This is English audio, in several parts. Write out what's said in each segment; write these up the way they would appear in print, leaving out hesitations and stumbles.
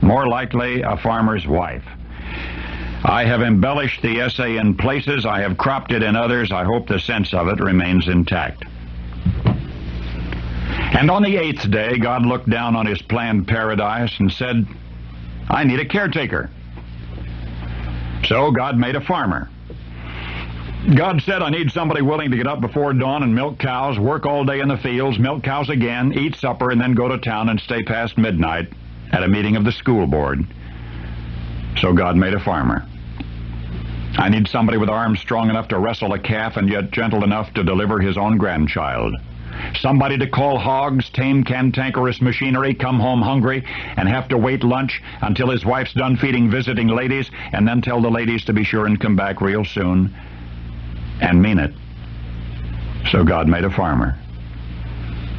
more likely a farmer's wife. I have embellished the essay in places, I have cropped it in others. I hope the sense of it remains intact. And on the 8th day, God looked down on his planned paradise and said, I need a caretaker. So God made a farmer. God said, I need somebody willing to get up before dawn and milk cows, work all day in the fields, milk cows again, eat supper, and then go to town and stay past midnight at a meeting of the school board. So God made a farmer. I need somebody with arms strong enough to wrestle a calf and yet gentle enough to deliver his own grandchild. Somebody to call hogs, tame cantankerous machinery, come home hungry, and have to wait lunch until his wife's done feeding visiting ladies, and then tell the ladies to be sure and come back real soon, and mean it. So God made a farmer.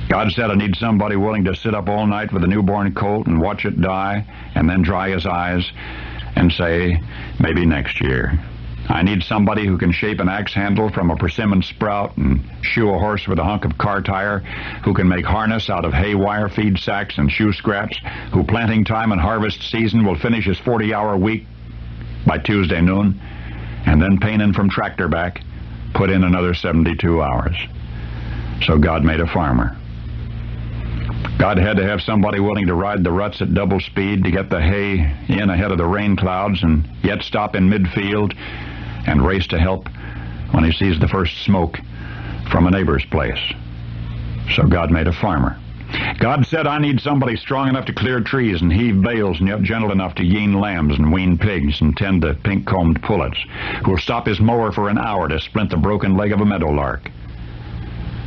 God said, I need somebody willing to sit up all night with a newborn colt and watch it die, and then dry his eyes and say, maybe next year. I need somebody who can shape an axe handle from a persimmon sprout and shoe a horse with a hunk of car tire, who can make harness out of hay wire, feed sacks, and shoe scraps, who planting time and harvest season will finish his 40-hour week by Tuesday noon, and then painin' from tractor back, put in another 72 hours. So God made a farmer. God had to have somebody willing to ride the ruts at double speed to get the hay in ahead of the rain clouds and yet stop in midfield and race to help when he sees the first smoke from a neighbor's place. So God made a farmer. God said, I need somebody strong enough to clear trees and heave bales and yet gentle enough to yean lambs and wean pigs and tend to pink-combed pullets, who'll stop his mower for an hour to splint the broken leg of a meadowlark.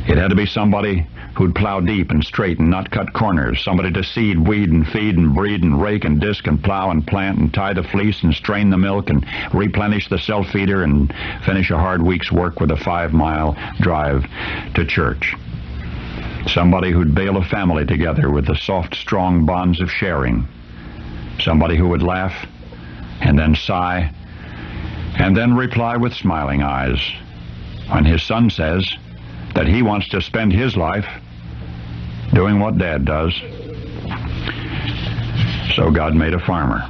It had to be somebody who'd plow deep and straight and not cut corners, somebody to seed, weed, and feed and breed and rake and disc and plow and plant and tie the fleece and strain the milk and replenish the self-feeder and finish a hard week's work with a 5-mile drive to church. Somebody who'd bale a family together with the soft, strong bonds of sharing. Somebody who would laugh and then sigh and then reply with smiling eyes when his son says that he wants to spend his life doing what Dad does. So God made a farmer.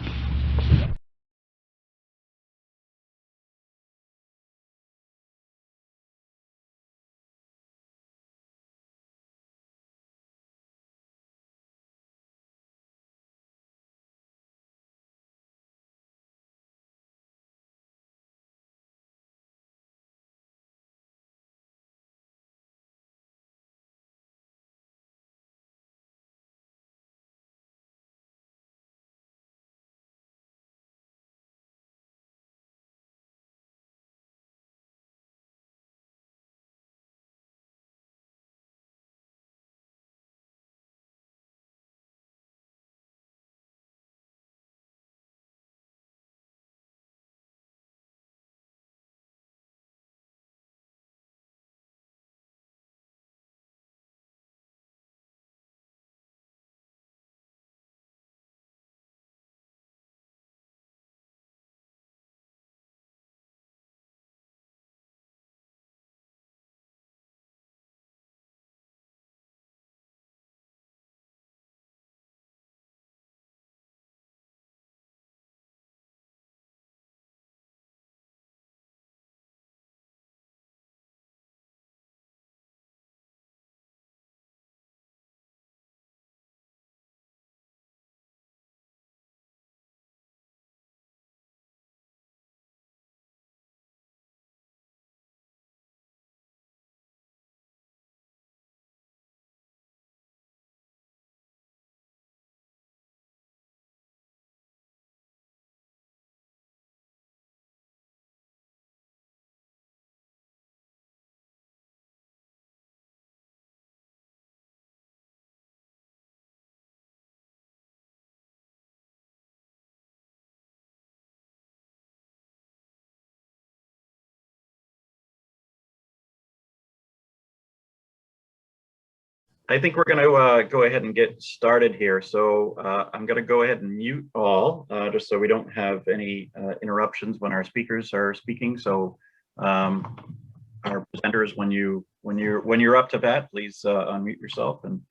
I think we're going to go ahead and get started here. So I'm going to go ahead and mute all, just so we don't have any interruptions when our speakers are speaking. So our presenters, when you're up to bat, please unmute yourself. And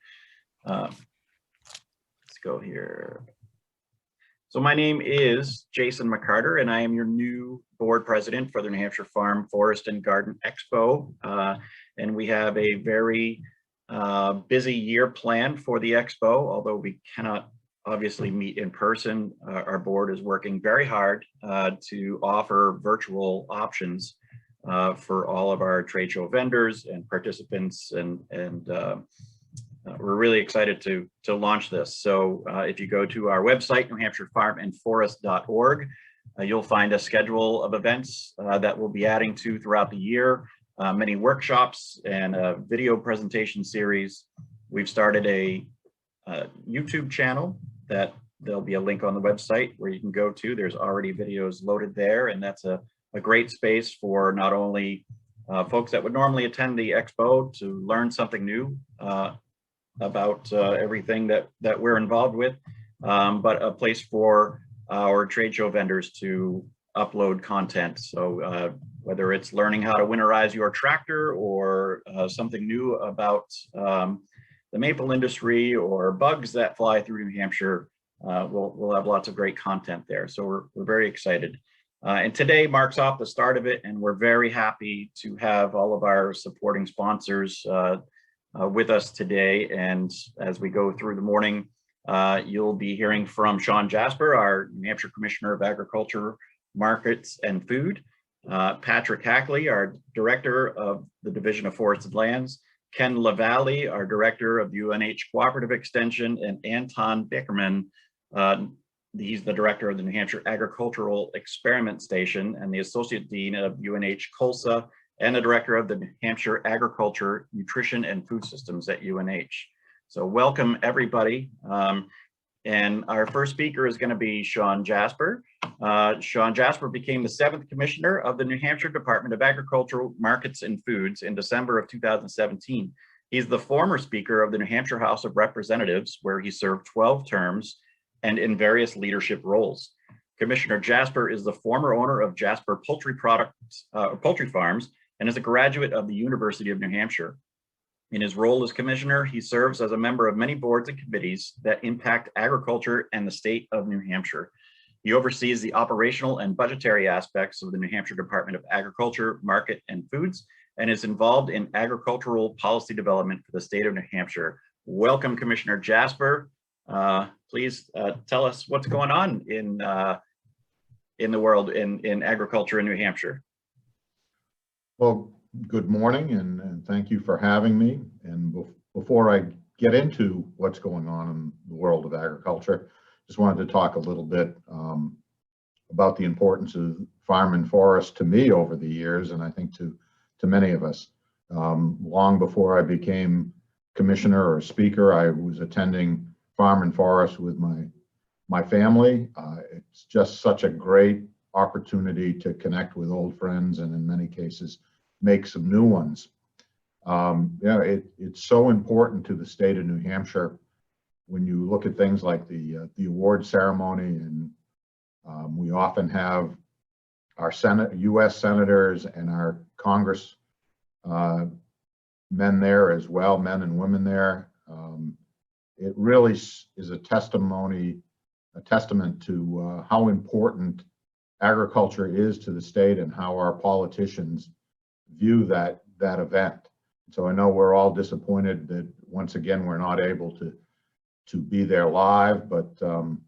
let's go here. So my name is Jason McCarter, and I am your new board president for the New Hampshire Farm, Forest, and Garden Expo. And we have a very busy year planned for the Expo, although we cannot obviously meet in person. Our board is working very hard to offer virtual options for all of our trade show vendors and participants, and we're really excited to launch this. So if you go to our website, newhampshirefarmandforest.org, you'll find a schedule of events that we'll be adding to throughout the year, many workshops and a video presentation series. We've started a YouTube channel that there'll be a link on the website where you can go to. There's already videos loaded there, and that's a great space for not only folks that would normally attend the Expo to learn something new about everything that we're involved with, but a place for our trade show vendors to upload content. So whether it's learning how to winterize your tractor, or something new about the maple industry, or bugs that fly through New Hampshire, we'll have lots of great content there. So we're very excited. And today marks off the start of it, and we're very happy to have all of our supporting sponsors with us today. And as we go through the morning, you'll be hearing from Shawn Jasper, our New Hampshire Commissioner of Agriculture, Markets, and Food, Patrick Hackley, our Director of the Division of Forested Lands, Ken LaValley, our Director of UNH Cooperative Extension, and Anton Bekkerman, he's the Director of the New Hampshire Agricultural Experiment Station and the Associate Dean of UNH COLSA, and the Director of the New Hampshire Agriculture, Nutrition, and Food Systems at UNH. So welcome, everybody. And our first speaker is going to be Shawn Jasper. Shawn Jasper became the 7th Commissioner of the New Hampshire Department of Agricultural Markets and Foods in December of 2017. He's the former Speaker of the New Hampshire House of Representatives, where he served 12 terms and in various leadership roles. Commissioner Jasper is the former owner of Jasper Poultry Farms, and is a graduate of the University of New Hampshire. In his role as commissioner, he serves as a member of many boards and committees that impact agriculture and the state of New Hampshire. He oversees the operational and budgetary aspects of the New Hampshire Department of Agriculture, Market, and Foods, and is involved in agricultural policy development for the state of New Hampshire. Welcome, Commissioner Jasper. Please tell us what's going on in the world in agriculture in New Hampshire. Well, good morning, and thank you for having me. And before I get into what's going on in the world of agriculture, just wanted to talk a little bit about the importance of farm and forest to me over the years, and I think to many of us. Long before I became commissioner or speaker, I was attending farm and forest with my family. It's just such a great opportunity to connect with old friends, and in many cases make some new ones. It's so important to the state of New Hampshire when you look at things like the award ceremony, and we often have our U.S. senators and our Congress men there as well, men and women there. It really is a testament to how important agriculture is to the state, and how our politicians view that event. So I know we're all disappointed that once again we're not able to be there live, but you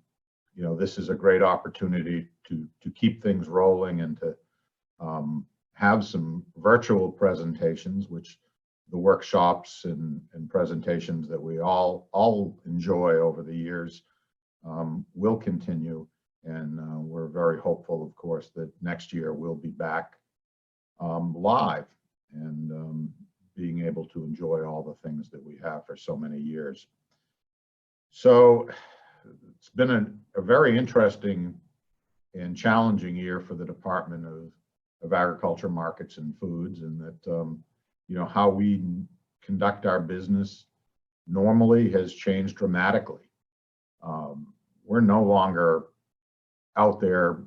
know, this is a great opportunity to keep things rolling, and to have some virtual presentations, which the workshops and presentations that we all enjoy over the years will continue. And we're very hopeful, of course, that next year we'll be back live, and being able to enjoy all the things that we have for so many years. So it's been a very interesting and challenging year for the Department of Agriculture, Markets, and Foods, and that you know, how we conduct our business normally has changed dramatically. We're no longer out there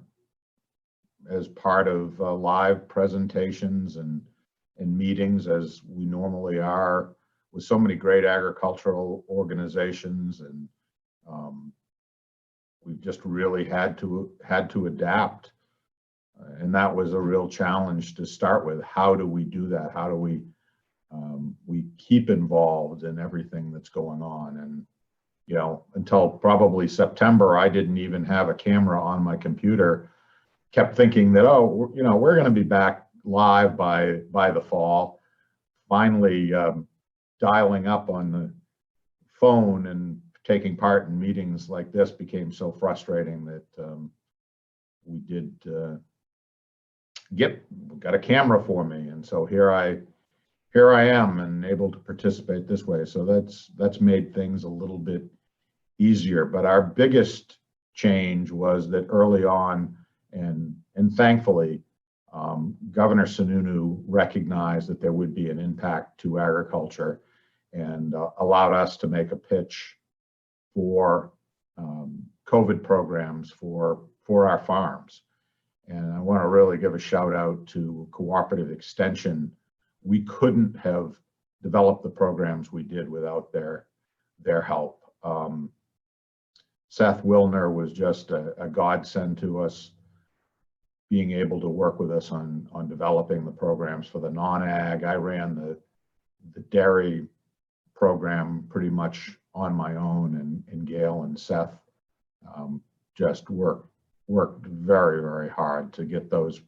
as part of live presentations and meetings as we normally are with so many great agricultural organizations and we've just really had to adapt. And that was a real challenge to start with. How do we do that? How do we keep involved in everything that's going on? And, you know, until probably September, I didn't even have a camera on my computer. Kept thinking that, oh, you know, we're going to be back live by the fall. Finally, dialing up on the phone and taking part in meetings like this became so frustrating that we did got a camera for me, and so here I am and able to participate this way. So that's made things a little bit easier. But our biggest change was that early on, and thankfully, Governor Sununu recognized that there would be an impact to agriculture and allowed us to make a pitch for COVID programs for our farms. And I want to really give a shout out to Cooperative Extension. We couldn't have developed the programs we did without their help. Seth Wilner was just a godsend to us, being able to work with us on developing the programs for the non-ag. I ran the dairy program pretty much on my own, and Gail and Seth just worked very, very hard to get those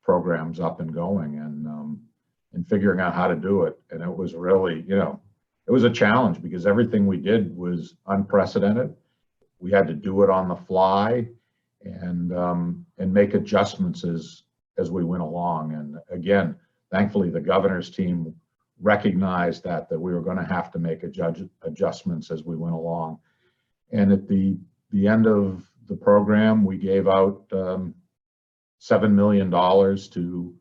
programs up and going, and figuring out how to do it. And it was really, you know, it was a challenge because everything we did was unprecedented. We had to do it on the fly and make adjustments as we went along. And again, thankfully, the governor's team recognized that we were going to have to make adjustments as we went along. And at the end of the program, we gave out $7 million to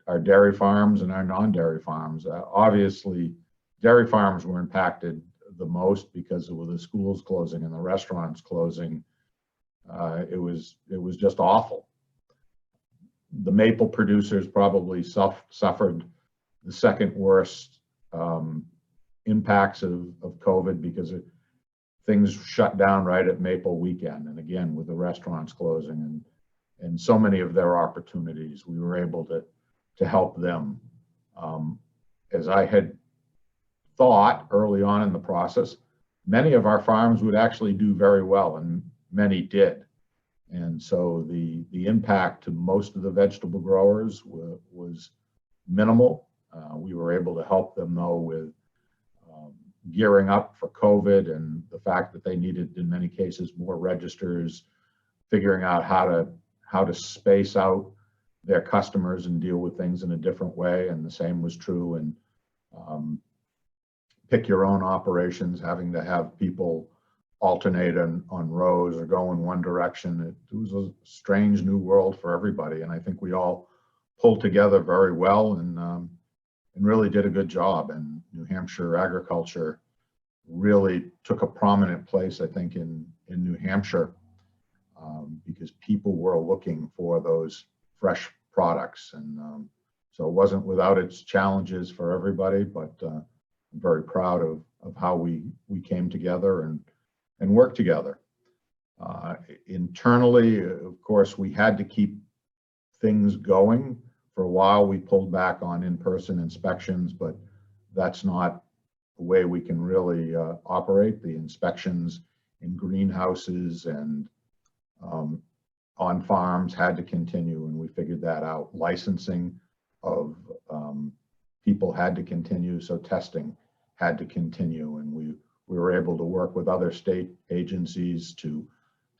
our dairy farms and our non-dairy farms. Obviously, dairy farms were impacted the most because of the schools closing and the restaurants closing. It was just awful. The maple producers probably suffered the second worst impacts of COVID because things shut down right at Maple weekend. And again, with the restaurants closing and so many of their opportunities, we were able to help them. As I had thought early on in the process, many of our farms would actually do very well, and many did. And so the impact to most of the vegetable growers was minimal. We were able to help them, though, with gearing up for COVID and the fact that they needed, in many cases, more registers, figuring out how to space out their customers and deal with things in a different way. And the same was true in pick your own operations, having to have people alternate on rows or go in one direction. It was a strange new world for everybody. And I think we all pulled together very well and really did a good job. And New Hampshire agriculture really took a prominent place, I think, in New Hampshire because people were looking for those fresh products. And so it wasn't without its challenges for everybody, but I'm very proud of how we came together and worked together. Internally, of course, we had to keep things going. For a while, we pulled back on in-person inspections, but that's not the way we can really operate. The inspections in greenhouses and on farms had to continue, and we figured that out. Licensing of people had to continue, so testing had to continue, and we were able to work with other state agencies to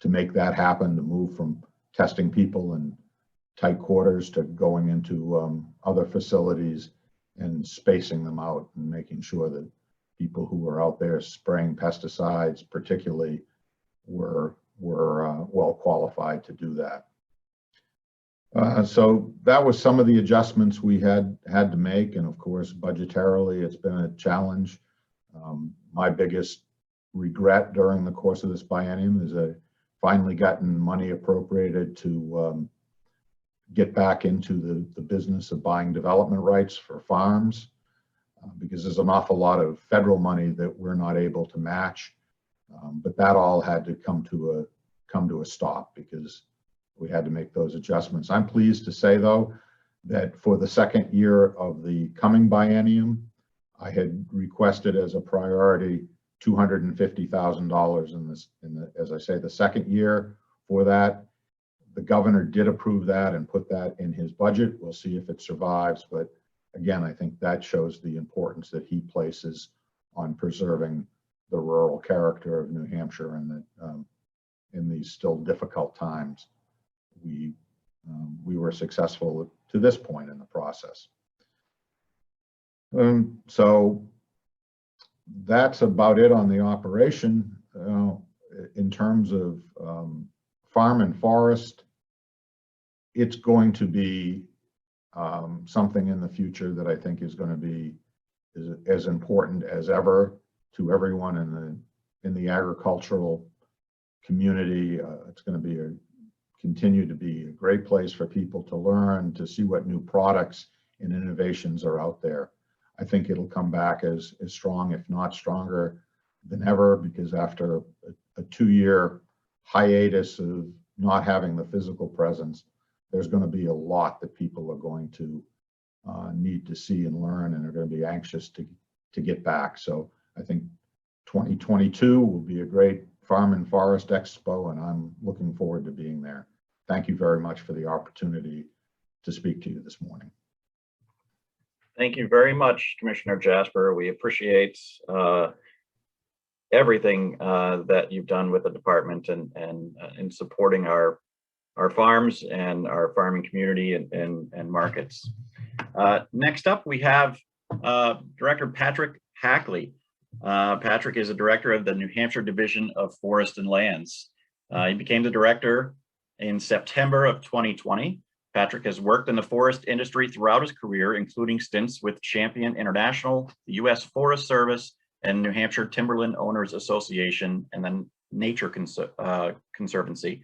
make that happen, to move from testing people in tight quarters to going into other facilities and spacing them out and making sure that people who were out there spraying pesticides particularly were well qualified to do that. So that was some of the adjustments we had to make. And of course, budgetarily, it's been a challenge. My biggest regret during the course of this biennium is I finally gotten money appropriated to get back into the business of buying development rights for farms because there's an awful lot of federal money that we're not able to match. But that all had to come to a stop because we had to make those adjustments. I'm pleased to say, though, that for the second year of the coming biennium, I had requested as a priority $250,000 as I say, the second year for that. The governor did approve that and put that in his budget. We'll see if it survives. But again, I think that shows the importance that he places on preserving the rural character of New Hampshire, and that in these still difficult times, we were successful to this point in the process. So that's about it on the operation. In terms of farm and forest, it's going to be something in the future that I think is going to be as important as ever to everyone in the agricultural community. It's going to continue to be a great place for people to learn, to see what new products and innovations are out there. I think it'll come back as strong, if not stronger than ever, because after a 2-year hiatus of not having the physical presence, there's going to be a lot that people are going to need to see and learn, and are going to be anxious to get back. So I think 2022 will be a great Farm and Forest Expo, and I'm looking forward to being there. Thank you very much for the opportunity to speak to you this morning. Thank you very much, Commissioner Jasper. We appreciate everything that you've done with the department and in supporting our farms and our farming community and markets. Next up, we have Director Patrick Hackley. Patrick is a director of the New Hampshire Division of Forest and Lands. He became the director in September of 2020. Patrick has worked in the forest industry throughout his career, including stints with Champion International, the U.S. Forest Service, and New Hampshire Timberland Owners Association, and then Nature Conservancy.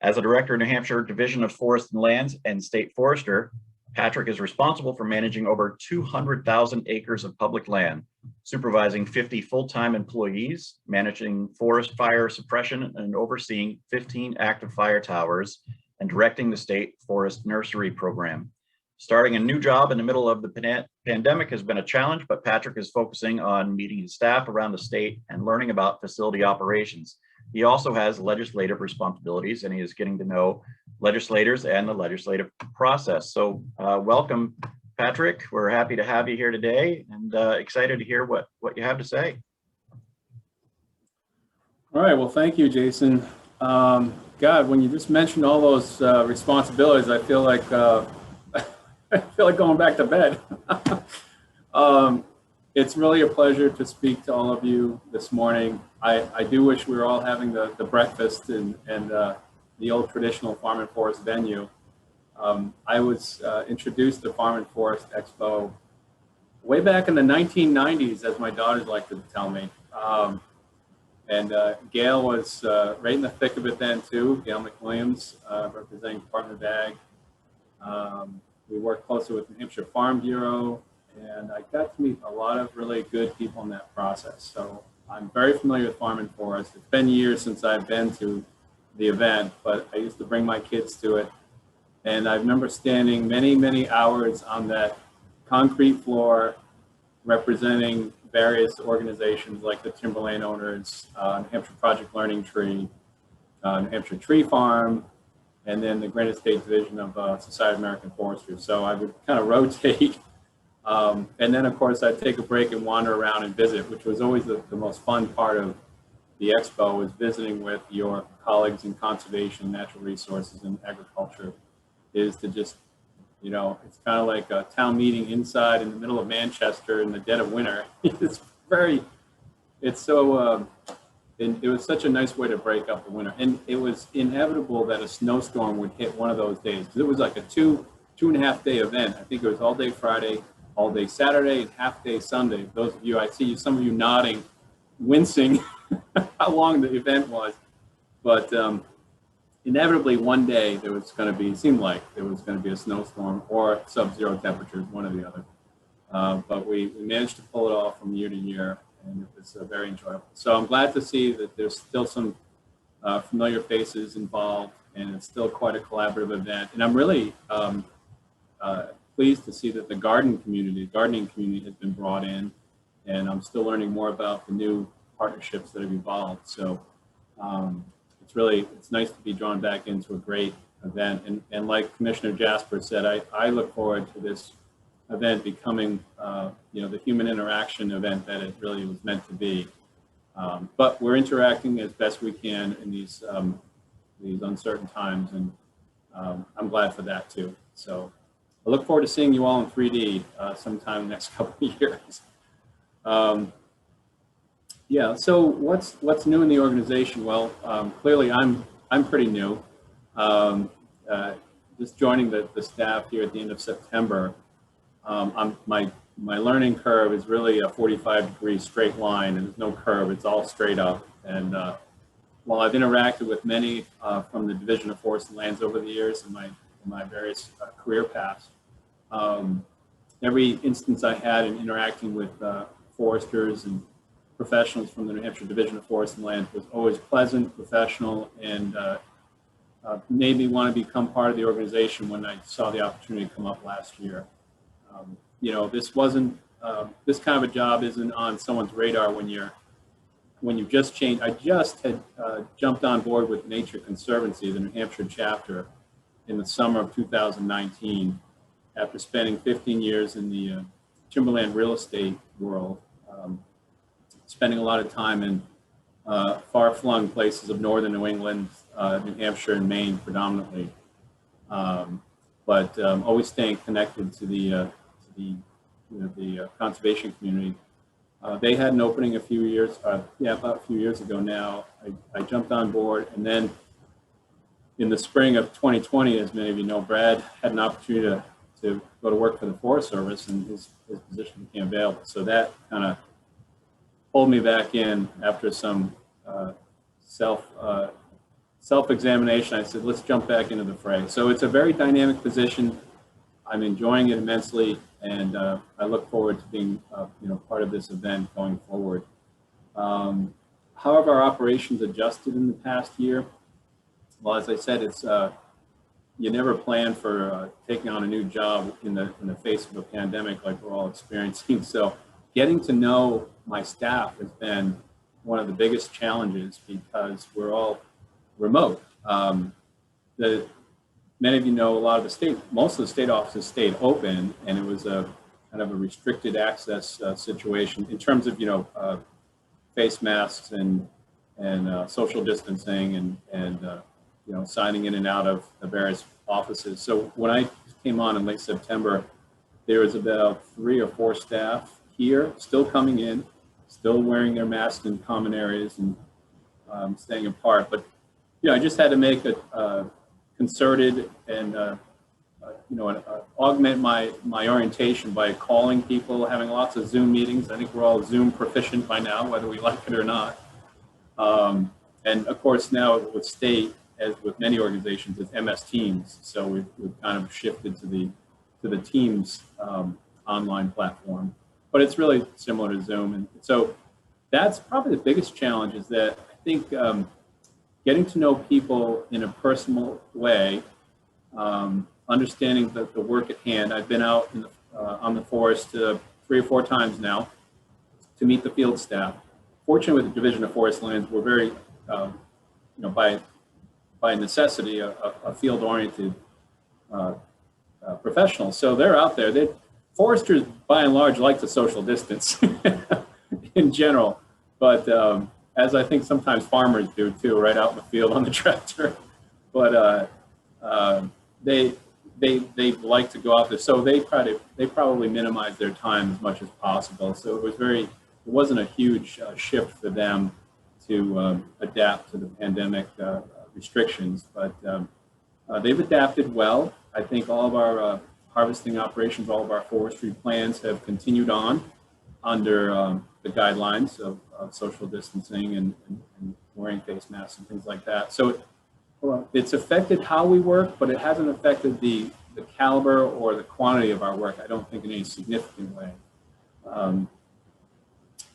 As a director of New Hampshire Division of Forest and Lands and state forester, Patrick is responsible for managing over 200,000 acres of public land, supervising 50 full-time employees, managing forest fire suppression, and overseeing 15 active fire towers, and directing the state forest nursery program. Starting a new job in the middle of the pandemic has been a challenge, but Patrick is focusing on meeting his staff around the state and learning about facility operations. He also has legislative responsibilities, and he is getting to know legislators and the legislative process. So welcome, Patrick. We're happy to have you here today, and excited to hear what you have to say. All right, well, thank you, Jason. God, when you just mentioned all those responsibilities, I feel like going back to bed. It's really a pleasure to speak to all of you this morning. I do wish we were all having the breakfast and the old traditional Farm and Forest venue. I was introduced to Farm and Forest Expo way back in the 1990s, as my daughters like to tell me. And Gail was right in the thick of it then too, Gail McWilliams, representing Department of Ag. We worked closely with the New Hampshire Farm Bureau, and I got to meet a lot of really good people in that process. So I'm very familiar with Farm and Forest. It's been years since I've been to the event, but I used to bring my kids to it. And I remember standing many, many hours on that concrete floor representing various organizations like the Timberland Owners, New Hampshire Project Learning Tree, New Hampshire Tree Farm, and then the Granite State Division of Society of American Foresters. So I would kind of rotate. And then, of course, I'd take a break and wander around and visit, which was always the most fun part of the expo, was visiting with your colleagues in conservation, natural resources, and agriculture, is to just, you know, it's kind of like a town meeting inside in the middle of Manchester in the dead of winter. It was such a nice way to break up the winter. And it was inevitable that a snowstorm would hit one of those days, because it was like a two and a half day event. I think it was all day Friday, all day Saturday, and half day Sunday. Those of you, I see some of you nodding, wincing how long the event was. But inevitably one day there was going to be, seemed like there was going to be a snowstorm or sub-zero temperatures, one or the other. But we managed to pull it off from year to year. and it was very enjoyable. So I'm glad to see that there's still some familiar faces involved, and it's still quite a collaborative event. And I'm really pleased to see that the gardening community has been brought in, and I'm still learning more about the new partnerships that have evolved. So it's nice to be drawn back into a great event. And like Commissioner Jasper said, I look forward to this event becoming the human interaction event that it really was meant to be. But we're interacting as best we can in these uncertain times, and I'm glad for that too. So I look forward to seeing you all in 3D sometime in the next couple of years. Yeah. So what's new in the organization? Well, clearly I'm pretty new. Just joining the staff here at the end of September. My learning curve is really a 45-degree straight line, and there's no curve. It's all straight up. And while I've interacted with many from the Division of Forests and Lands over the years in my various career paths, every instance I had in interacting with foresters and professionals from the New Hampshire Division of Forests and Lands was always pleasant, professional, and made me want to become part of the organization when I saw the opportunity come up last year. This wasn't, this kind of a job isn't on someone's radar when you've just changed. I just had jumped on board with Nature Conservancy, the New Hampshire chapter, in the summer of 2019, after spending 15 years in the timberland real estate world, spending a lot of time in far-flung places of northern New England, New Hampshire and Maine predominantly, but always staying connected to the conservation community. They had an opening about a few years ago now. I jumped on board, and then in the spring of 2020, as many of you know, Brad had an opportunity to go to work for the Forest Service, and his position became available. So that kind of pulled me back in after some self-examination. I said, let's jump back into the fray. So it's a very dynamic position. I'm enjoying it immensely, and I look forward to being part of this event going forward. However, our operations adjusted in the past year. Well, as I said, it's you never plan for taking on a new job in the face of a pandemic like we're all experiencing. So getting to know my staff has been one of the biggest challenges because we're all remote. Many of you know most of the state offices stayed open, and it was a kind of a restricted access situation in terms of face masks and social distancing and signing in and out of the various offices. So when I came on in late September, there was about 3 or 4 staff here, still coming in, still wearing their masks in common areas and staying apart. But I just had to make a concerted and augment my orientation by calling people, having lots of Zoom meetings. I think we're all Zoom proficient by now, whether we like it or not. And of course, now with state, as with many organizations, it's MS Teams. So we've kind of shifted to the Teams online platform, but it's really similar to Zoom. And so that's probably the biggest challenge, is that I think getting to know people in a personal way, understanding the work at hand. I've been out on the forest 3 or 4 times now to meet the field staff. Fortunately, with the Division of Forest Lands, we're very, by necessity, a field-oriented professional. So they're out there. Foresters, by and large, like to social distance in general, but as I think sometimes farmers do too, right out in the field on the tractor. But they like to go out there, so they probably minimize their time as much as possible. So it wasn't a huge shift for them to adapt to the pandemic restrictions, but they've adapted well. I think all of our harvesting operations, all of our forestry plans have continued on under the guidelines of social distancing and wearing face masks and things like that. So it's affected how we work, but it hasn't affected the caliber or the quantity of our work, I don't think, in any significant way.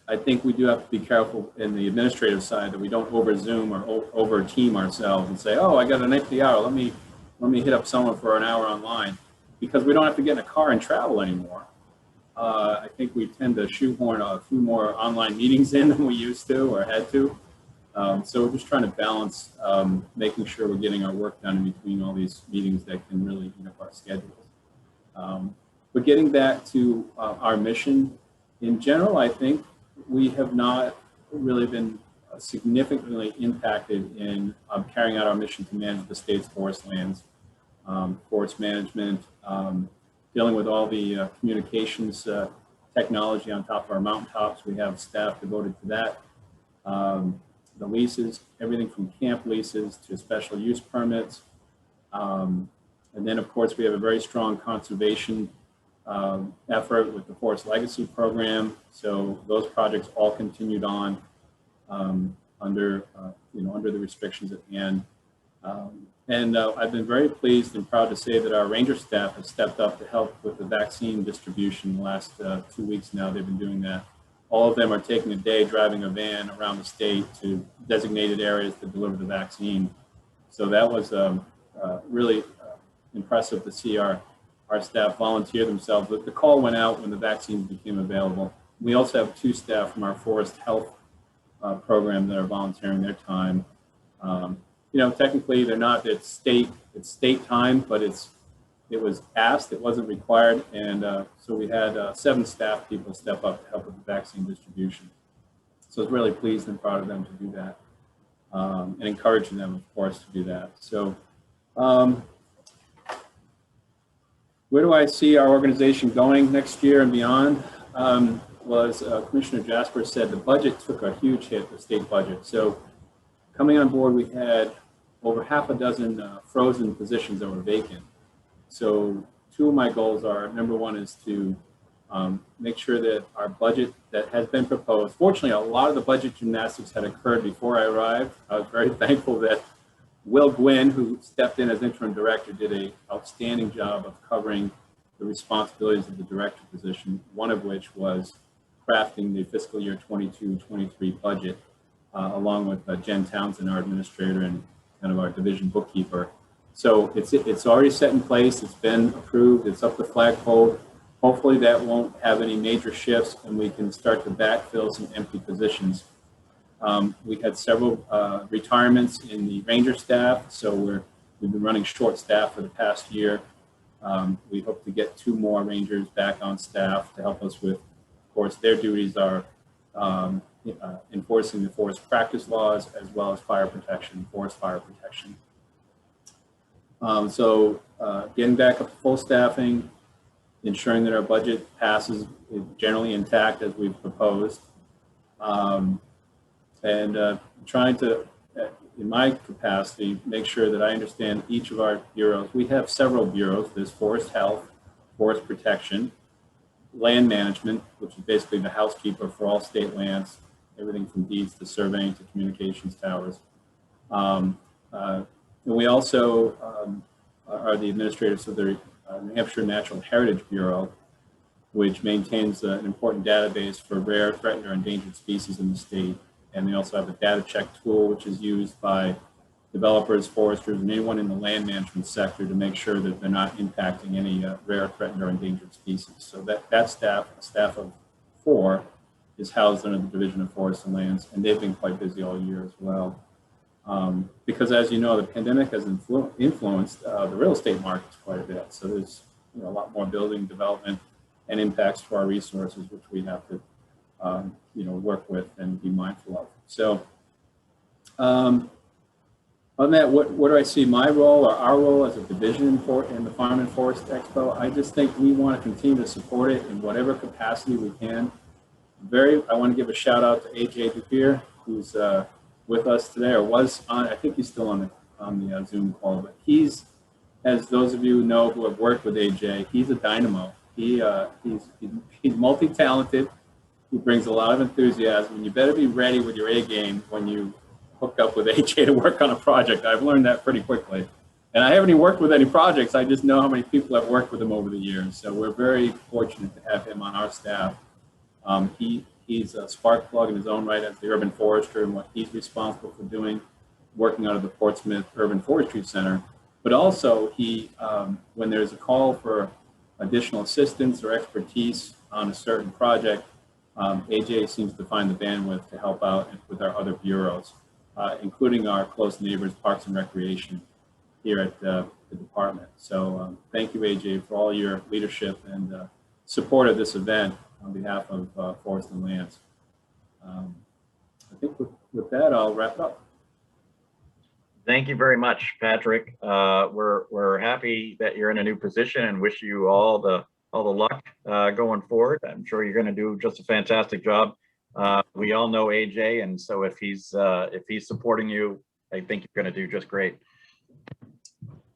I think we do have to be careful in the administrative side that we don't over Zoom or over team ourselves and say, oh, I got an empty hour. Let me hit up someone for an hour online, because we don't have to get in a car and travel anymore. I think we tend to shoehorn a few more online meetings in than we used to or had to. So we're just trying to balance making sure we're getting our work done in between all these meetings that can really eat up our schedules. But getting back to our mission in general, I think we have not really been significantly impacted in carrying out our mission to manage the state's forest lands, forest management, dealing with all the communications technology on top of our mountaintops. We have staff devoted to that. The leases, everything from camp leases to special use permits. And then, of course, we have a very strong conservation effort with the Forest Legacy Program. So those projects all continued on under the restrictions at hand. I've been very pleased and proud to say that our ranger staff has stepped up to help with the vaccine distribution the last 2 weeks now. They've been doing that. All of them are taking a day driving a van around the state to designated areas to deliver the vaccine. So that was really impressive to see our staff volunteer themselves. But the call went out when the vaccines became available. We also have 2 staff from our forest health program that are volunteering their time. Technically they're not, it's state time, but it was asked, it wasn't required. And so we had 7 staff people step up to help with the vaccine distribution. So I was really pleased and proud of them to do that, and encouraging them, of course, to do that. So where do I see our organization going next year and beyond? Well, as Commissioner Jasper said, the budget took a huge hit, the state budget. So coming on board, we had over half a dozen frozen positions that were vacant. So 2 of my goals are, number one is to make sure that our budget that has been proposed, fortunately, a lot of the budget gymnastics had occurred before I arrived. I was very thankful that Will Gwynn, who stepped in as interim director, did an outstanding job of covering the responsibilities of the director position, one of which was crafting the fiscal year 22-23 budget, along with Jen Townsend, our administrator and kind of our division bookkeeper. So it's already set in place, it's been approved, it's up the flagpole. Hopefully that won't have any major shifts and we can start to backfill some empty positions. We had several retirements in the ranger staff, so we've been running short staff for the past year. We hope to get 2 more rangers back on staff to help us with, of course, their duties are enforcing the forest practice laws as well as fire protection, forest fire protection. So getting back up to full staffing, ensuring that our budget passes is generally intact as we've proposed, and trying to, in my capacity, make sure that I understand each of our bureaus. We have several bureaus. There's forest health, forest protection, land management, which is basically the housekeeper for all state lands, everything from deeds to surveying to communications towers. And we also are the administrators of the New Hampshire Natural Heritage Bureau, which maintains an important database for rare, threatened, or endangered species in the state. And they also have a data check tool, which is used by developers, foresters, and anyone in the land management sector to make sure that they're not impacting any rare, threatened, or endangered species. So that staff, a staff of 4, is housed under the Division of Forests and Lands, and they've been quite busy all year as well. Because as you know, the pandemic has influenced the real estate markets quite a bit. So there's a lot more building development and impacts to our resources, which we have to work with and be mindful of. So on that, what do I see my role or our role as a division in the Farm and Forest Expo? I just think we want to continue to support it in whatever capacity we can. I want to give a shout out to AJ DePere, who's with us today, or was on, I think he's still on the Zoom call, but he's, as those of you know who have worked with AJ, he's a dynamo. He's multi-talented. He brings a lot of enthusiasm, and you better be ready with your A game when you hook up with AJ to work on a project. I've learned that pretty quickly. And I haven't even worked with any projects. I just know how many people have worked with him over the years. So we're very fortunate to have him on our staff. He He's a spark plug in his own right as the urban forester and what he's responsible for doing, working out of the Portsmouth Urban Forestry Center. But also he, when there's a call for additional assistance or expertise on a certain project, AJ seems to find the bandwidth to help out with our other bureaus, including our close neighbors, Parks and Recreation, here at the department. So thank you, AJ, for all your leadership and support of this event on behalf of Forest and Lands. I think with that, I'll wrap it up. Thank you very much, Patrick. We're happy that you're in a new position and wish you all the luck going forward. I'm sure you're going to do just a fantastic job. We all know AJ, and so if he's supporting you, I think you're going to do just great.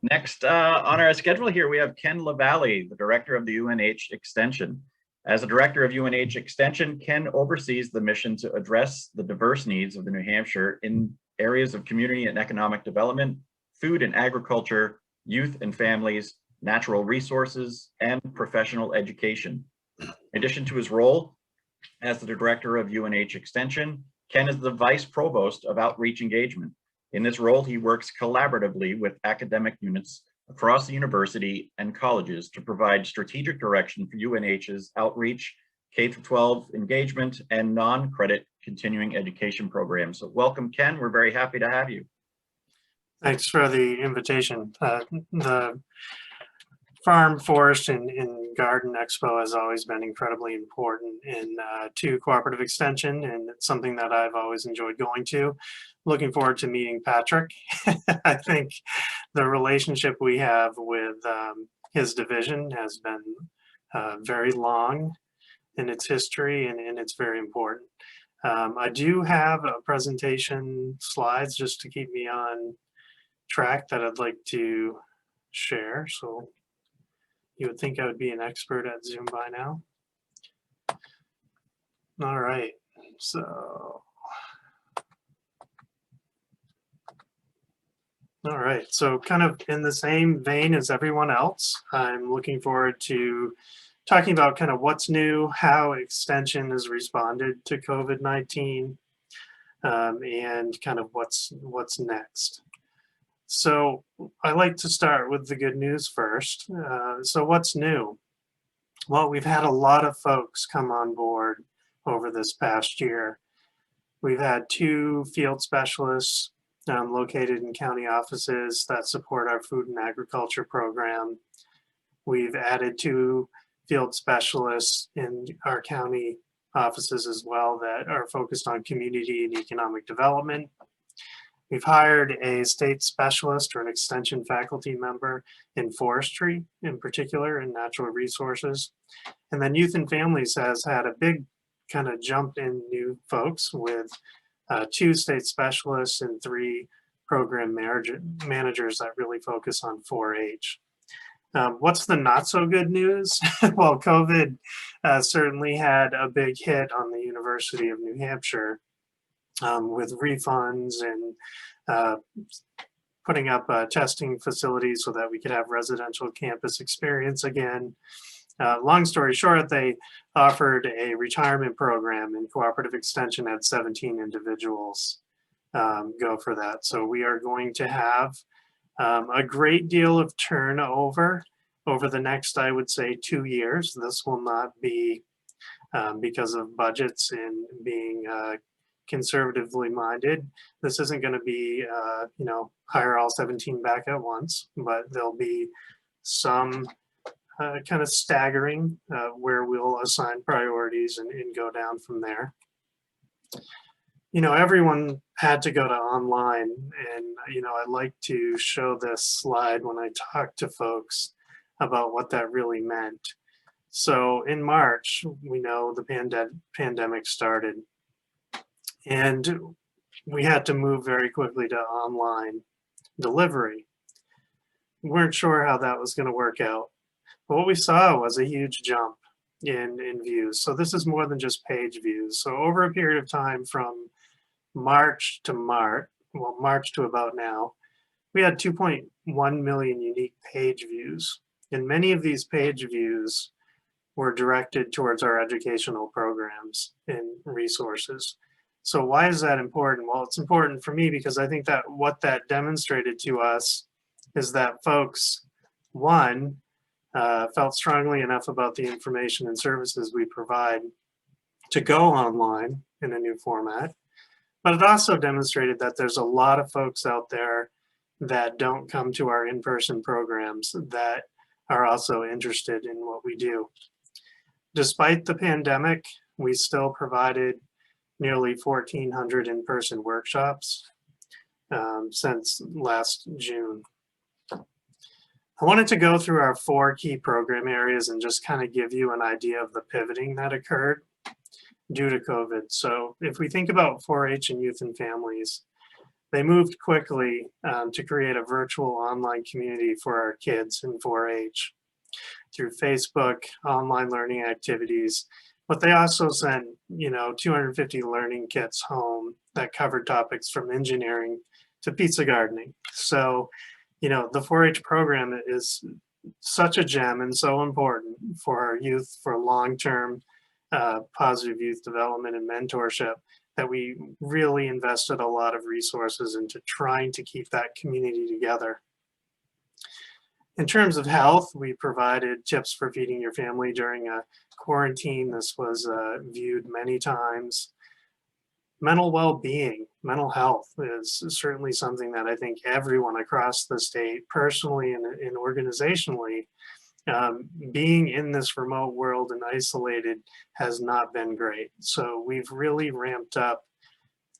Next on our schedule here, we have Ken LaValley, the director of the UNH Extension. As the director of UNH Extension, Ken oversees the mission to address the diverse needs of the New Hampshire in areas of community and economic development, food and agriculture, youth and families, natural resources, and professional education. In addition to his role as the director of UNH Extension, Ken is the vice provost of outreach engagement. In this role, he works collaboratively with academic units across the university and colleges to provide strategic direction for UNH's outreach, K-12 engagement, and non-credit continuing education programs. So welcome, Ken. We're very happy to have you. Thanks for the invitation. The Farm, Forest, and Garden Expo has always been incredibly important to Cooperative Extension, and it's something that I've always enjoyed going to. Looking forward to meeting Patrick. I think the relationship we have with his division has been very long in its history, and it's very important. I do have a presentation slides just to keep me on track that I'd like to share. So you would think I would be an expert at Zoom by now. All right, so. All right, so kind of in the same vein as everyone else, I'm looking forward to talking about kind of what's new, how Extension has responded to COVID-19, and kind of what's next. So I like to start with the good news first. So what's new? Well, we've had a lot of folks come on board over this past year. We've had 2 field specialists located in county offices that support our food and agriculture program. We've added 2 field specialists in our county offices as well that are focused on community and economic development. We've hired a state specialist or an extension faculty member in forestry, in particular in natural resources. And then youth and families has had a big kind of jump in new folks with 2 state specialists and 3 program managers that really focus on 4-H. What's the not so good news? Well, COVID certainly had a big hit on the University of New Hampshire with refunds and putting up testing facilities so that we could have residential campus experience again. Long story short, they offered a retirement program, and Cooperative Extension had 17 individuals go for that. So we are going to have a great deal of turnover over the next, I would say, 2 years. This will not be because of budgets and being conservatively minded. This isn't going to be, hire all 17 back at once, but there'll be some kind of staggering where we'll assign priorities and go down from there. Everyone had to go to online, and I like to show this slide when I talk to folks about what that really meant. So in March, we know the pandemic started, and we had to move very quickly to online delivery. We weren't sure how that was going to work out. But what we saw was a huge jump in views. So this is more than just page views. So over a period of time from March to about now, we had 2.1 million unique page views. And many of these page views were directed towards our educational programs and resources. So why is that important? Well, it's important for me because I think that what that demonstrated to us is that folks, one, felt strongly enough about the information and services we provide to go online in a new format. But it also demonstrated that there's a lot of folks out there that don't come to our in-person programs that are also interested in what we do. Despite the pandemic, we still provided nearly 1,400 in-person workshops since last June. I wanted to go through our 4 key program areas and just kind of give you an idea of the pivoting that occurred due to COVID. So if we think about 4-H and youth and families, they moved quickly to create a virtual online community for our kids in 4-H through Facebook, online learning activities. But they also sent, 250 learning kits home that covered topics from engineering to pizza gardening. So, the 4-H program is such a gem and so important for our youth, for long-term positive youth development and mentorship, that we really invested a lot of resources into trying to keep that community together. In terms of health, we provided tips for feeding your family during a quarantine. This was viewed many times. Mental well-being, mental health is certainly something that I think everyone across the state, personally and organizationally, being in this remote world and isolated has not been great. So we've really ramped up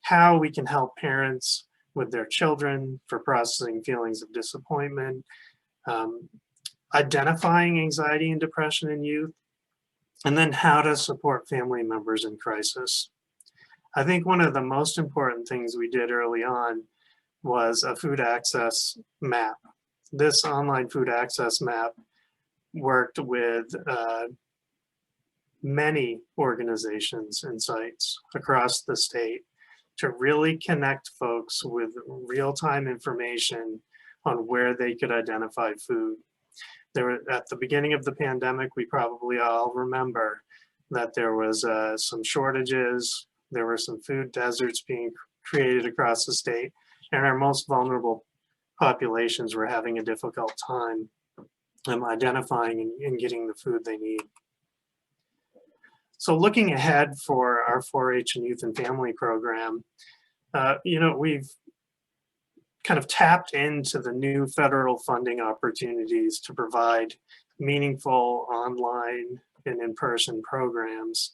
how we can help parents with their children for processing feelings of disappointment, identifying anxiety and depression in youth, and then how to support family members in crisis. I think one of the most important things we did early on was a food access map. This online food access map worked with many organizations and sites across the state to really connect folks with real-time information on where they could identify food. At the beginning of the pandemic, we probably all remember that there was some shortages, there were some food deserts being created across the state, and our most vulnerable populations were having a difficult time identifying and getting the food they need. So looking ahead for our 4-H and youth and family program, we've kind of tapped into the new federal funding opportunities to provide meaningful online and in-person programs.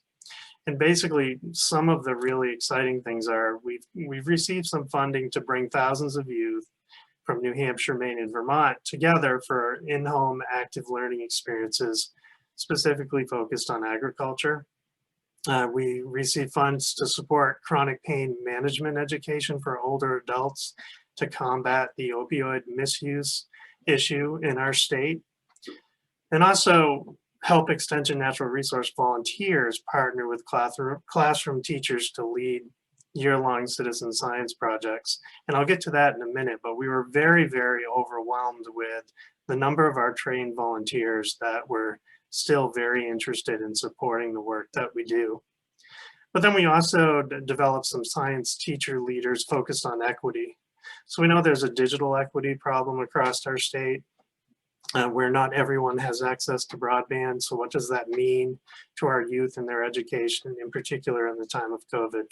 And basically, some of the really exciting things are we've received some funding to bring thousands of youth from New Hampshire, Maine, and Vermont together for in-home active learning experiences, specifically focused on agriculture. We received funds to support chronic pain management education for older adults to combat the opioid misuse issue in our state, and also help Extension Natural Resource volunteers partner with classroom teachers to lead year-long citizen science projects. And I'll get to that in a minute, but we were very, very overwhelmed with the number of our trained volunteers that were still very interested in supporting the work that we do. But then we also developed some science teacher leaders focused on equity. So we know there's a digital equity problem across our state where not everyone has access to broadband. So what does that mean to our youth and their education, in particular in the time of COVID?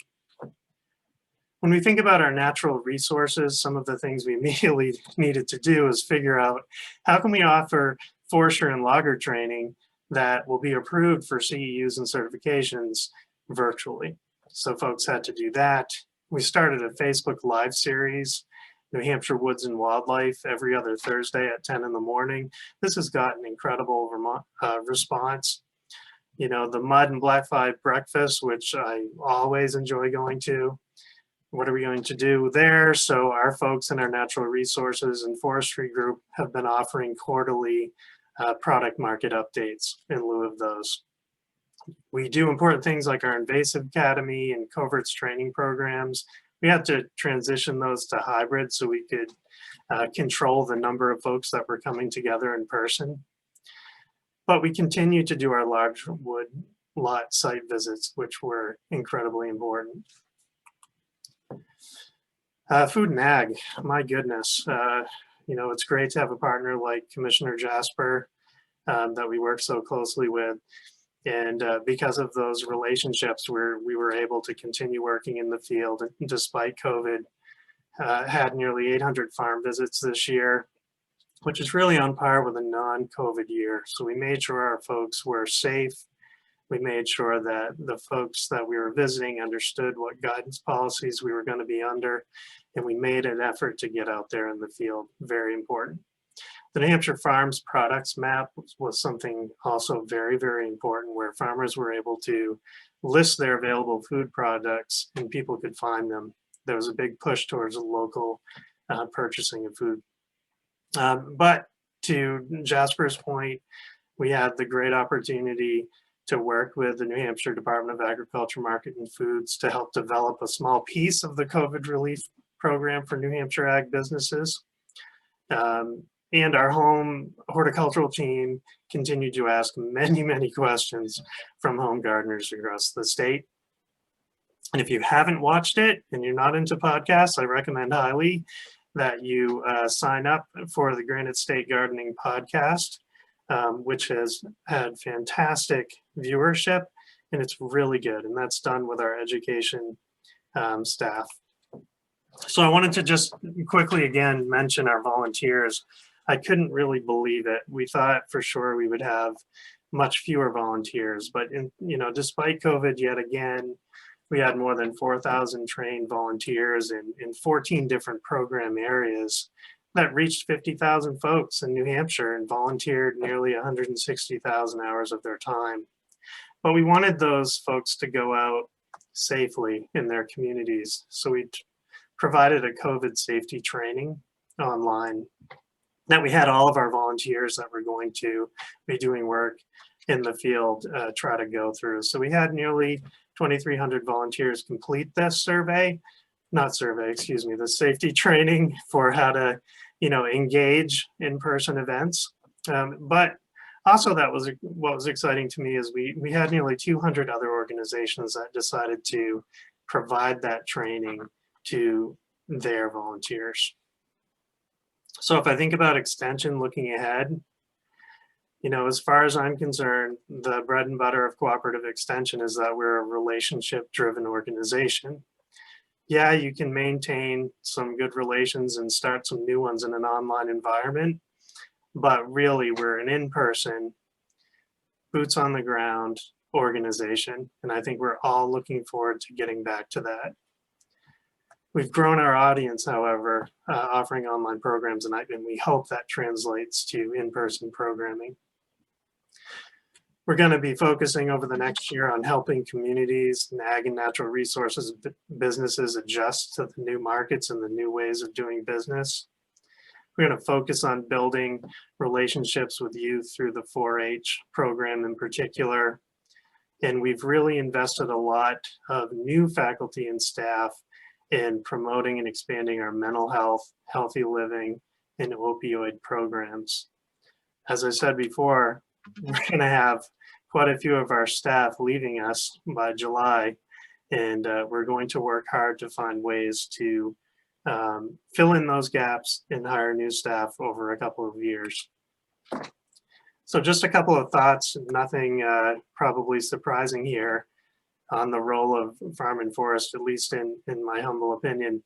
When we think about our natural resources, some of the things we immediately needed to do is figure out how can we offer forester and logger training that will be approved for CEUs and certifications virtually. So folks had to do that. We started a Facebook Live series, New Hampshire Woods and Wildlife, every other Thursday at 10 in the morning. This has gotten incredible response. The Mud and Black 5 breakfast, which I always enjoy going to. What are we going to do there? So our folks in our natural resources and forestry group have been offering quarterly product market updates in lieu of those. We do important things like our invasive academy and coverts training programs. We had to transition those to hybrid so we could control the number of folks that were coming together in person. But we continue to do our large wood lot site visits, which were incredibly important. Food and ag, my goodness. It's great to have a partner like Commissioner Jasper that we work so closely with. And because of those relationships, we were able to continue working in the field despite COVID. Had nearly 800 farm visits this year, which is really on par with a non-COVID year. So we made sure our folks were safe. We made sure that the folks that we were visiting understood what guidance policies we were going to be under, and we made an effort to get out there in the field. Very important. The New Hampshire Farms Products Map was something also very, very important, where farmers were able to list their available food products and people could find them. There was a big push towards local purchasing of food. But to Jasper's point, we had the great opportunity to work with the New Hampshire Department of Agriculture, Market and Foods to help develop a small piece of the COVID relief program for New Hampshire ag businesses. And our home horticultural team continued to ask many, many questions from home gardeners across the state. And if you haven't watched it and you're not into podcasts, I recommend highly that you sign up for the Granite State Gardening Podcast, which has had fantastic viewership, and it's really good. And that's done with our education staff. So I wanted to just quickly again mention our volunteers. I couldn't really believe it. We thought for sure we would have much fewer volunteers, but despite COVID, yet again, we had more than 4,000 trained volunteers in 14 different program areas that reached 50,000 folks in New Hampshire and volunteered nearly 160,000 hours of their time. But we wanted those folks to go out safely in their communities. So we provided a COVID safety training online that we had all of our volunteers that were going to be doing work in the field try to go through. So we had nearly 2,300 volunteers complete this the safety training for how to, engage in-person events. But also what was exciting to me is we had nearly 200 other organizations that decided to provide that training to their volunteers. So if I think about extension looking ahead, as far as I'm concerned, the bread and butter of Cooperative Extension is that we're a relationship-driven organization. Yeah, you can maintain some good relations and start some new ones in an online environment, but really we're an in-person, boots on the ground organization, and I think we're all looking forward to getting back to that. We've grown our audience, however, offering online programs, and we hope that translates to in-person programming. We're going to be focusing over the next year on helping communities, ag and natural resources businesses adjust to the new markets and the new ways of doing business. We're going to focus on building relationships with youth through the 4-H program in particular. And we've really invested a lot of new faculty and staff in promoting and expanding our mental health, healthy living, and opioid programs. As I said before, we're going to have quite a few of our staff leaving us by July, and we're going to work hard to find ways to fill in those gaps and hire new staff over a couple of years. So just a couple of thoughts, nothing probably surprising here on the role of farm and forest, at least in my humble opinion.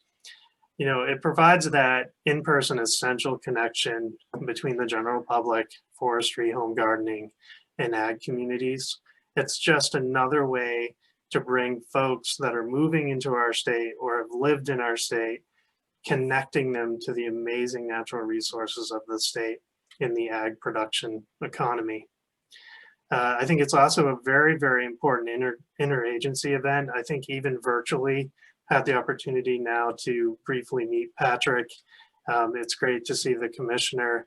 It provides that in-person essential connection between the general public, forestry, home gardening, and ag communities. It's just another way to bring folks that are moving into our state or have lived in our state, connecting them to the amazing natural resources of the state in the ag production economy. I think it's also a very, very important interagency event. I think even virtually had the opportunity now to briefly meet Patrick. It's great to see the commissioner.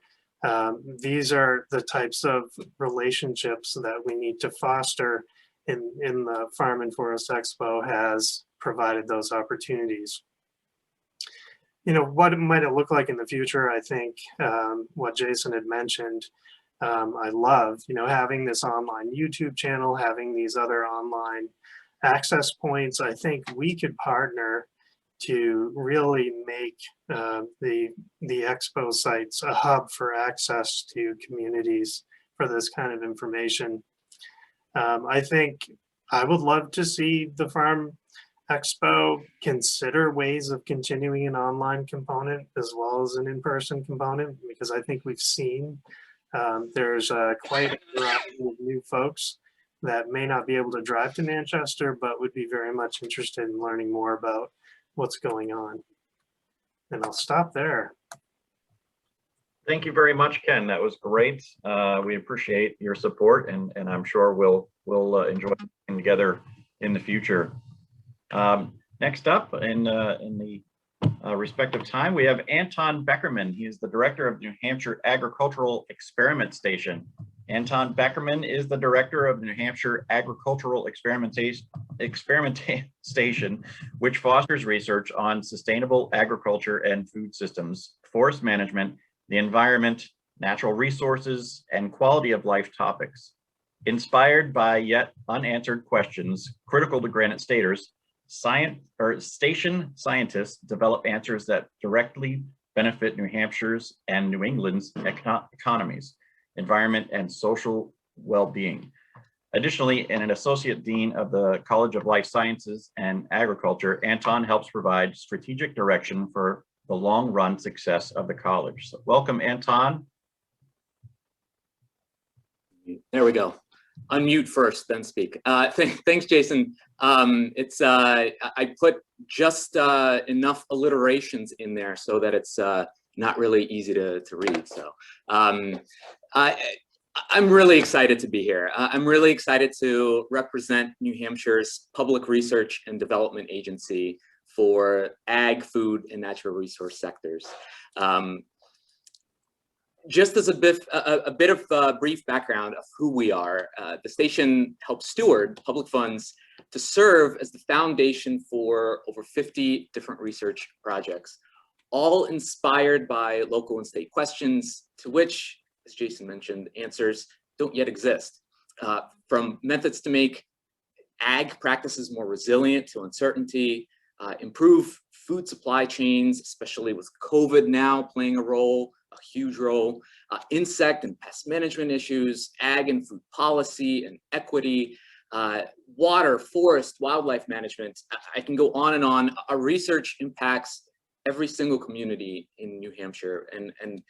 These are the types of relationships that we need to foster, in the Farm and Forest Expo has provided those opportunities. What might it look like in the future? I think what Jason had mentioned, I love, having this online YouTube channel, having these other online access points. I think we could partner to really make the Expo sites a hub for access to communities for this kind of information. I think I would love to see the Farm Expo consider ways of continuing an online component as well as an in-person component, because I think we've seen there's quite a variety of new folks that may not be able to drive to Manchester, but would be very much interested in learning more about what's going on. And I'll stop there. Thank you very much, Ken. That was great. We appreciate your support, and I'm sure we'll enjoy working together in the future. Next up, in the respective time, we have Anton Bekkerman. He is the director of New Hampshire Agricultural Experiment Station. Anton Bekkerman is the director of New Hampshire Agricultural Experimentation Station, which fosters research on sustainable agriculture and food systems, forest management, the environment, natural resources, and quality of life topics. Inspired by yet unanswered questions critical to Granite Staters, station scientists develop answers that directly benefit New Hampshire's and New England's economies, environment, and social well-being. Additionally, an associate dean of the College of Life Sciences and Agriculture, Anton helps provide strategic direction for the long-run success of the college. So welcome, Anton. There we go. Unmute first, then speak. Thanks, Jason. I put just enough alliterations in there so that it's not really easy to read. So I'm really excited to be here. I'm really excited to represent New Hampshire's Public Research and Development Agency for ag, food, and natural resource sectors. Just as a bit of brief background of who we are, the station helps steward public funds to serve as the foundation for over 50 different research projects, all inspired by local and state questions to which, as Jason mentioned, answers don't yet exist. From methods to make ag practices more resilient to uncertainty, improve food supply chains, especially with COVID now playing a huge role, insect and pest management issues, ag and food policy and equity, water, forest, wildlife management. I can go on and on. Our research impacts every single community in New Hampshire, and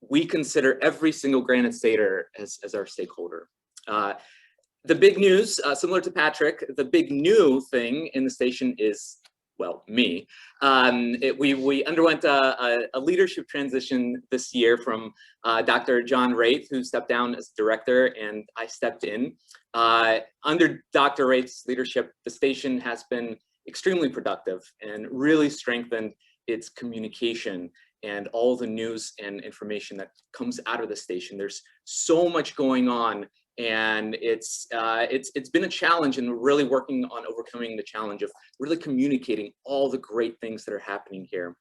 we consider every single Granite Stater as our stakeholder. The big news, similar to Patrick, the big new thing in the station is, well, me. We underwent a leadership transition this year from Dr. John Wraith, who stepped down as director, and I stepped in. Under Dr. Wraith's leadership, the station has been extremely productive and really strengthened its communication and all the news and information that comes out of the station. There's so much going on, and it's been a challenge, and we're really working on overcoming the challenge of really communicating all the great things that are happening here.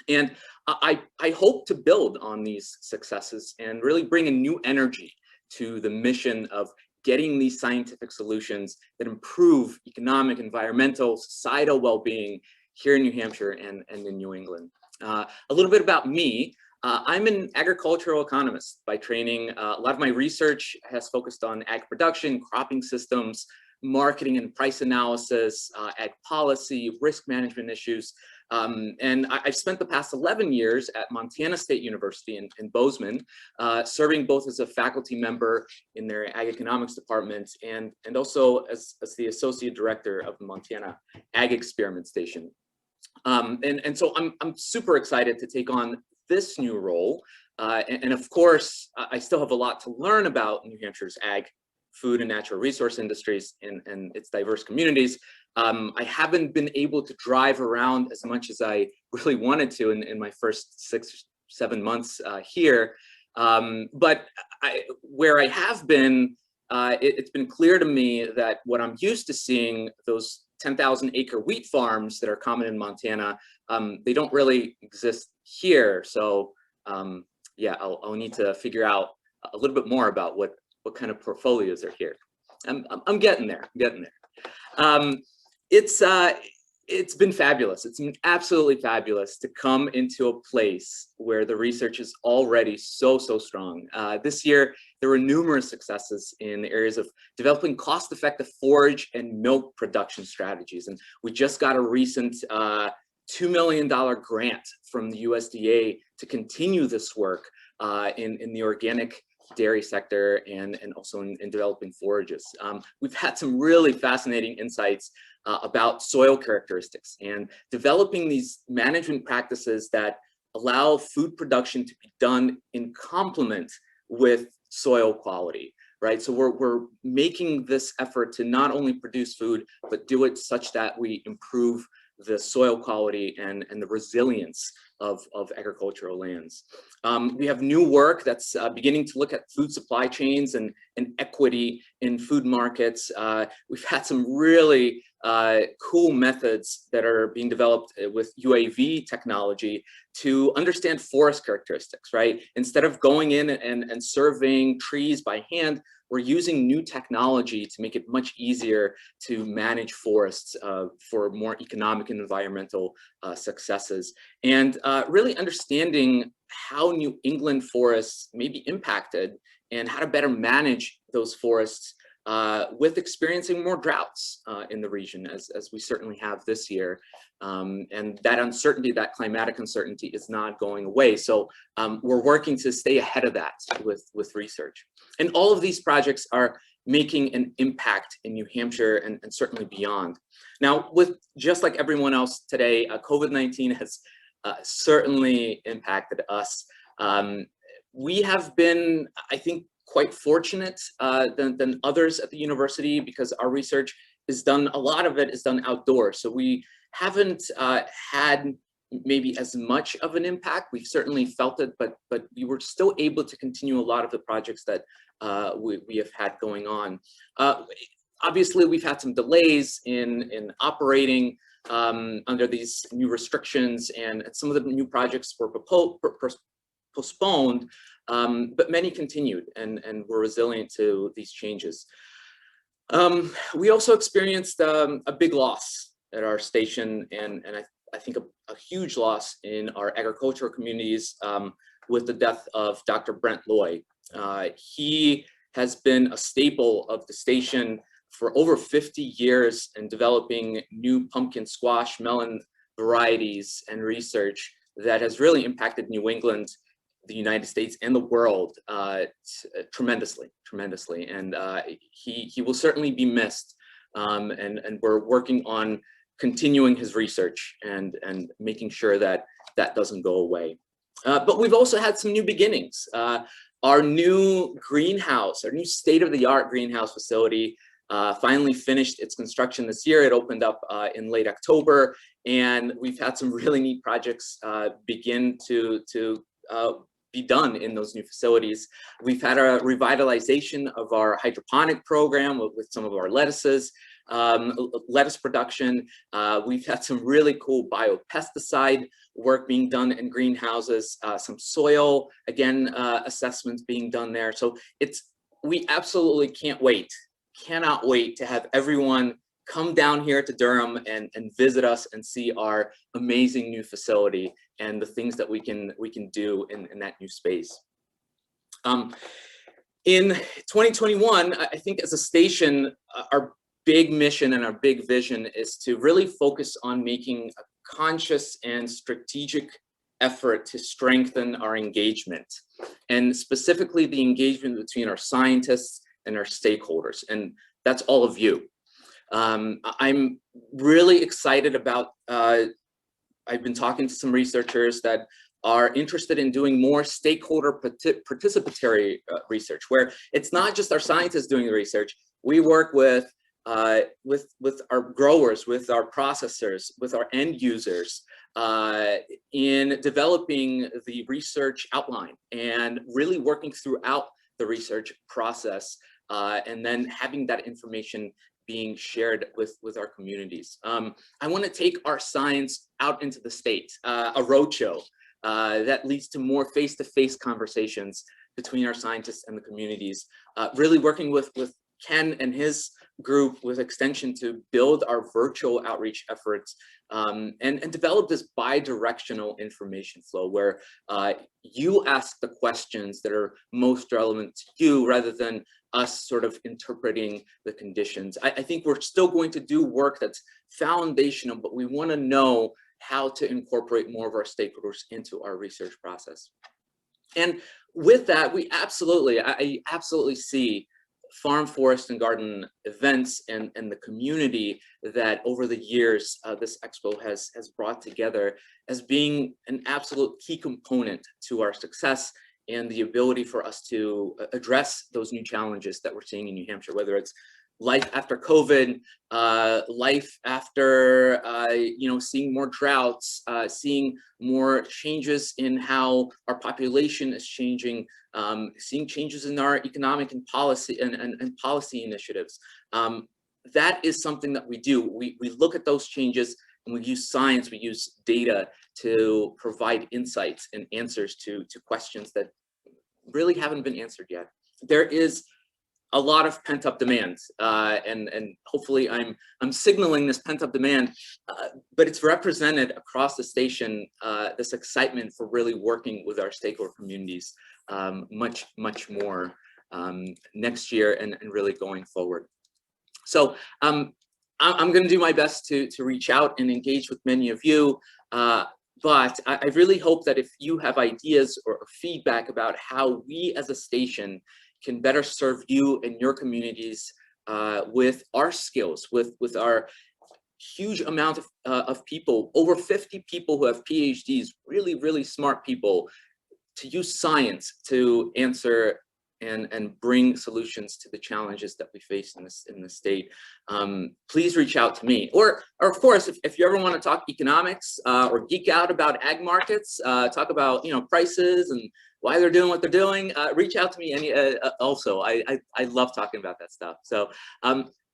And I hope to build on these successes and really bring a new energy to the mission of getting these scientific solutions that improve economic, environmental, societal well-being here in New Hampshire and in New England. A little bit about me. I'm an agricultural economist by training. A lot of my research has focused on ag production, cropping systems, marketing and price analysis, ag policy, risk management issues. And I've spent the past 11 years at Montana State University in Bozeman, serving both as a faculty member in their ag economics department and also as the associate director of the Montana Ag Experiment Station. And so I'm super excited to take on this new role. And of course, I still have a lot to learn about New Hampshire's ag, food, and natural resource industries and its diverse communities. I haven't been able to drive around as much as I really wanted to in my first 6-7 months here. But where I have been, it's been clear to me that what I'm used to seeing, those 10,000 acre wheat farms that are common in Montana, they don't really exist here. So yeah, I'll need to figure out a little bit more about what kind of portfolios are here. I'm getting there. It's been fabulous. It's been absolutely fabulous to come into a place where the research is already so strong. This year, there were numerous successes in the areas of developing cost-effective forage and milk production strategies. And we just got a recent $2 million grant from the USDA to continue this work in the organic dairy sector and also in developing forages. We've had some really fascinating insights about soil characteristics and developing these management practices that allow food production to be done in complement with soil quality, right? So we're making this effort to not only produce food, but do it such that we improve the soil quality and the resilience of agricultural lands. We have new work that's beginning to look at food supply chains and equity in food markets. We've had some really cool methods that are being developed with UAV technology to understand forest characteristics, right? Instead of going in and surveying trees by hand, we're using new technology to make it much easier to manage forests for more economic and environmental successes. And really understanding how New England forests may be impacted and how to better manage those forests with experiencing more droughts in the region, as we certainly have this year. And that uncertainty, that climatic uncertainty, is not going away. So we're working to stay ahead of that with research. And all of these projects are making an impact in New Hampshire and certainly beyond. Now, just like everyone else today, COVID-19 has certainly impacted us. We have been, I think, quite fortunate than others at the university because our research is done, a lot of it is done outdoors. So we haven't had maybe as much of an impact. We've certainly felt it, but we were still able to continue a lot of the projects that we have had going on. Obviously, we've had some delays in operating under these new restrictions, and some of the new projects were postponed, but many continued and were resilient to these changes. We also experienced a big loss at our station, and I think a huge loss in our agricultural communities with the death of Dr. Brent Loy. He has been a staple of the station for over 50 years in developing new pumpkin, squash, melon varieties and research that has really impacted New England, the United States, and the world tremendously. And he will certainly be missed. And we're working on continuing his research and making sure that that doesn't go away. But we've also had some new beginnings. Our new greenhouse, our new state-of-the-art greenhouse facility finally finished its construction this year. It opened up in late October, and we've had some really neat projects begin to be done in those new facilities. We've had a revitalization of our hydroponic program with some of our lettuces, lettuce production. We've had some really cool biopesticide work being done in greenhouses, some soil, again, assessments being done there. So we absolutely cannot wait to have everyone come down here to Durham and visit us and see our amazing new facility and the things that we can do in that new space. In 2021, I think as a station, our big mission and our big vision is to really focus on making a conscious and strategic effort to strengthen our engagement, and specifically the engagement between our scientists and our stakeholders, and that's all of you. I'm really excited about, I've been talking to some researchers that are interested in doing more stakeholder participatory research, where it's not just our scientists doing the research. We work with our growers, with our processors, with our end users in developing the research outline and really working throughout the research process, and then having that information being shared with our communities. I want to take our science out into the state, a roadshow that leads to more face-to-face conversations between our scientists and the communities, really working with Ken and his group with Extension to build our virtual outreach efforts and develop this bi-directional information flow where you ask the questions that are most relevant to you rather than us sort of interpreting the conditions. I think we're still going to do work that's foundational, but we want to know how to incorporate more of our stakeholders into our research process. And with that, I absolutely see farm, forest, and garden events and the community that over the years this Expo has brought together as being an absolute key component to our success and the ability for us to address those new challenges that we're seeing in New Hampshire, whether it's life after COVID, life after, seeing more droughts, seeing more changes in how our population is changing, seeing changes in our economic and policy and policy initiatives. That is something that we do. We look at those changes and we use science, we use data to provide insights and answers to questions that really haven't been answered yet. There is a lot of pent-up demand, and hopefully I'm signaling this pent-up demand, but it's represented across the station, this excitement for really working with our stakeholder communities much more next year and really going forward. So I'm going to do my best to reach out and engage with many of you, but I really hope that if you have ideas or feedback about how we as a station can better serve you and your communities with our skills, with our huge amount of people, over 50 people who have PhDs, really smart people, to use science to answer and bring solutions to the challenges that we face in the state. Please reach out to me. Or of course, if you ever want to talk economics or geek out about ag markets, talk about prices and why they're doing what they're doing, reach out to me. Also, I love talking about that stuff. So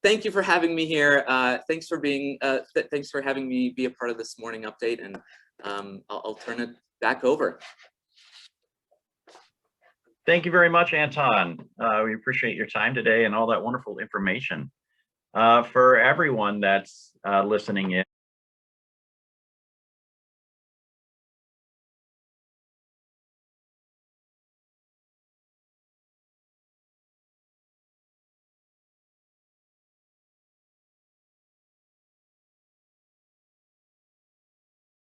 thank you for having me here. Thanks for having me be a part of this morning update, and I'll turn it back over. Thank you very much, Anton. We appreciate your time today and all that wonderful information. For everyone that's listening in,